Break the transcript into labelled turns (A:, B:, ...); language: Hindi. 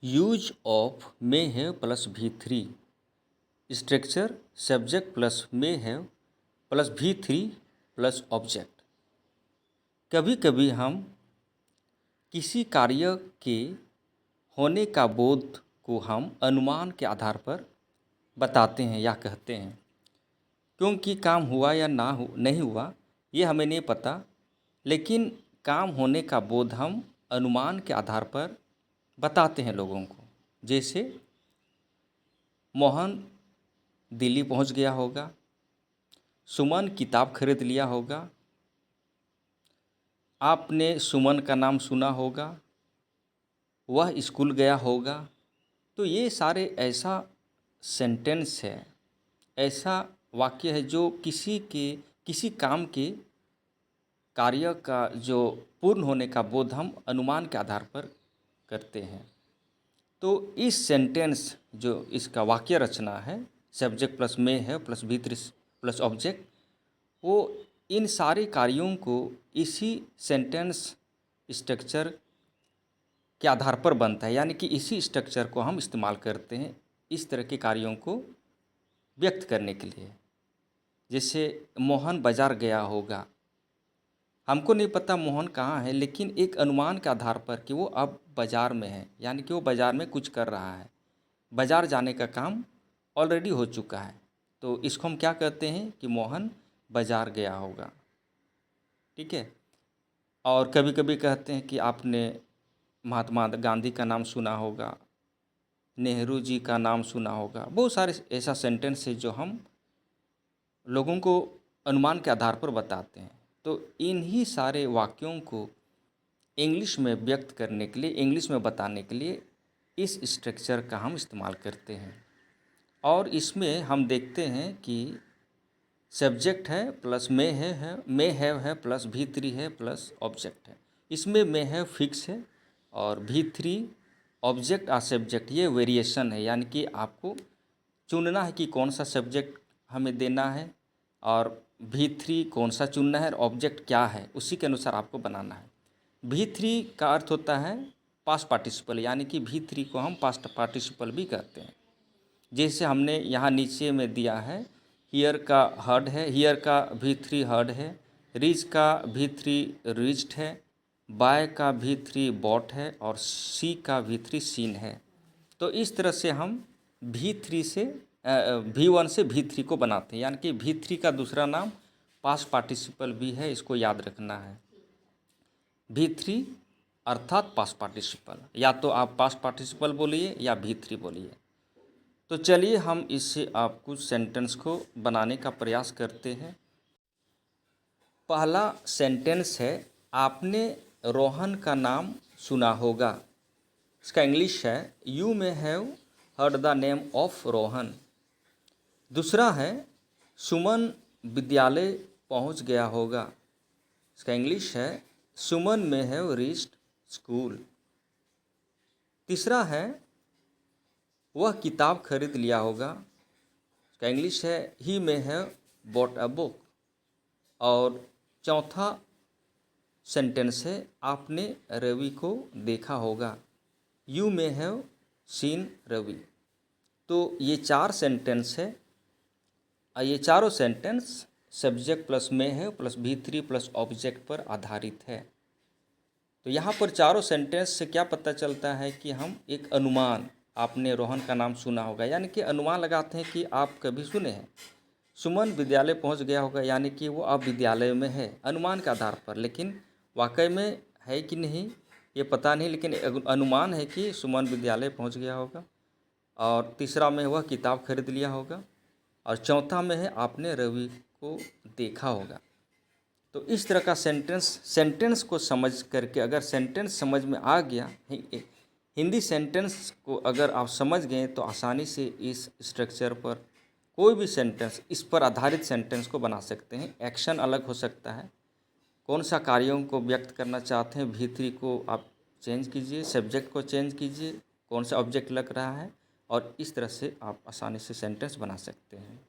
A: Use of May have plus V3 structure subject plus may have plus V3 plus object. कभी कभी हम किसी कार्य के होने का बोध को हम अनुमान के आधार पर बताते हैं या कहते हैं, क्योंकि काम हुआ या नहीं हुआ ये हमें नहीं पता, लेकिन काम होने का बोध हम अनुमान के आधार पर बताते हैं लोगों को। जैसे मोहन दिल्ली पहुंच गया होगा, सुमन किताब खरीद लिया होगा, आपने सुमन का नाम सुना होगा, वह स्कूल गया होगा। तो ये सारे ऐसा सेंटेंस है, ऐसा वाक्य है जो किसी काम के कार्य का जो पूर्ण होने का बोध हम अनुमान के आधार पर करते हैं। तो इस सेंटेंस जो इसका वाक्य रचना है सब्जेक्ट प्लस मे है प्लस V3 प्लस ऑब्जेक्ट, वो इन सारे कार्यों को इसी सेंटेंस स्ट्रक्चर के आधार पर बनता है, यानी कि इसी स्ट्रक्चर को हम इस्तेमाल करते हैं इस तरह के कार्यों को व्यक्त करने के लिए। जैसे मोहन बाज़ार गया होगा, हमको नहीं पता मोहन कहाँ है, लेकिन एक अनुमान के आधार पर कि वो अब बाज़ार में है, यानी कि वो बाज़ार में कुछ कर रहा है, बाज़ार जाने का काम ऑलरेडी हो चुका है। तो इसको हम क्या कहते हैं कि मोहन बाज़ार गया होगा। ठीक है। और कभी कभी कहते हैं कि आपने महात्मा गांधी का नाम सुना होगा, नेहरू जी का नाम सुना होगा। बहुत सारे ऐसा सेंटेंस है जो हम लोगों को अनुमान के आधार पर बताते हैं। तो इन्हीं सारे वाक्यों को इंग्लिश में व्यक्त करने के लिए, इंग्लिश में बताने के लिए इस स्ट्रक्चर का हम इस्तेमाल करते हैं। और इसमें हम देखते हैं कि सब्जेक्ट है प्लस मे है प्लस V3 है प्लस ऑब्जेक्ट है। इसमें मे है फिक्स है और V3 ऑब्जेक्ट और सब्जेक्ट ये वेरिएशन है, यानी कि आपको चुनना है कि कौन सा सब्जेक्ट हमें देना है और V3 कौन सा चुनना है और ऑब्जेक्ट क्या है, उसी के अनुसार आपको बनाना है। V3 का अर्थ होता है पास्ट पार्टिसिपल, यानी कि V3 को हम पास्ट पार्टिसिपल भी कहते हैं। जैसे हमने यहाँ नीचे में दिया है, हियर का हर्ड है, हियर का V3 हर्ड है, रीच का V3 रीच्ड है, बाय का V3 बॉट है और सी का V3 सीन है। तो इस तरह से हम V3 से V1 से V3 को बनाते हैं, यानी कि V3 का दूसरा नाम पास्ट पार्टिसिपल भी है, इसको याद रखना है। V3 अर्थात पास्ट पार्टिसिपल, या तो आप पास्ट पार्टिसिपल बोलिए या V3 बोलिए। तो चलिए हम इससे आप कुछ सेंटेंस को बनाने का प्रयास करते हैं। पहला सेंटेंस है, आपने रोहन का नाम सुना होगा। इसका इंग्लिश है you may have heard the name of Rohan. दूसरा है, सुमन विद्यालय पहुंच गया होगा। इसका इंग्लिश है सुमन मे हैव रीच्ड स्कूल। तीसरा है, वह किताब खरीद लिया होगा। इसका इंग्लिश है ही may have bought a book. और चौथा सेंटेंस है, आपने रवि को देखा होगा। You may have seen Ravi. तो ये चार सेंटेंस है, ये चारों sentence subject plus may have plus V3 plus object पर आधारित है। तो यहाँ पर चारों सेंटेंस से क्या पता चलता है कि हम एक अनुमान, आपने रोहन का नाम सुना होगा, यानी कि अनुमान लगाते हैं कि आप कभी सुने हैं। सुमन विद्यालय पहुंच गया होगा, यानी कि वो अब विद्यालय में है, अनुमान के आधार पर। लेकिन वाकई में है कि नहीं ये पता नहीं, लेकिन अनुमान है कि सुमन विद्यालय पहुंच गया होगा। और तीसरा में वह किताब खरीद लिया होगा और चौथा में है आपने रवि को देखा होगा। तो इस तरह का सेंटेंस को समझ करके, अगर सेंटेंस समझ में आ गया, हिंदी सेंटेंस को अगर आप समझ गए तो आसानी से इस स्ट्रक्चर पर कोई भी सेंटेंस, इस पर आधारित सेंटेंस को बना सकते हैं। एक्शन अलग हो सकता है, कौन सा कार्यों को व्यक्त करना चाहते हैं V3 को आप चेंज कीजिए, सब्जेक्ट को चेंज कीजिए, कौन सा ऑब्जेक्ट लग रहा है, और इस तरह से आप आसानी से सेंटेंस बना सकते हैं।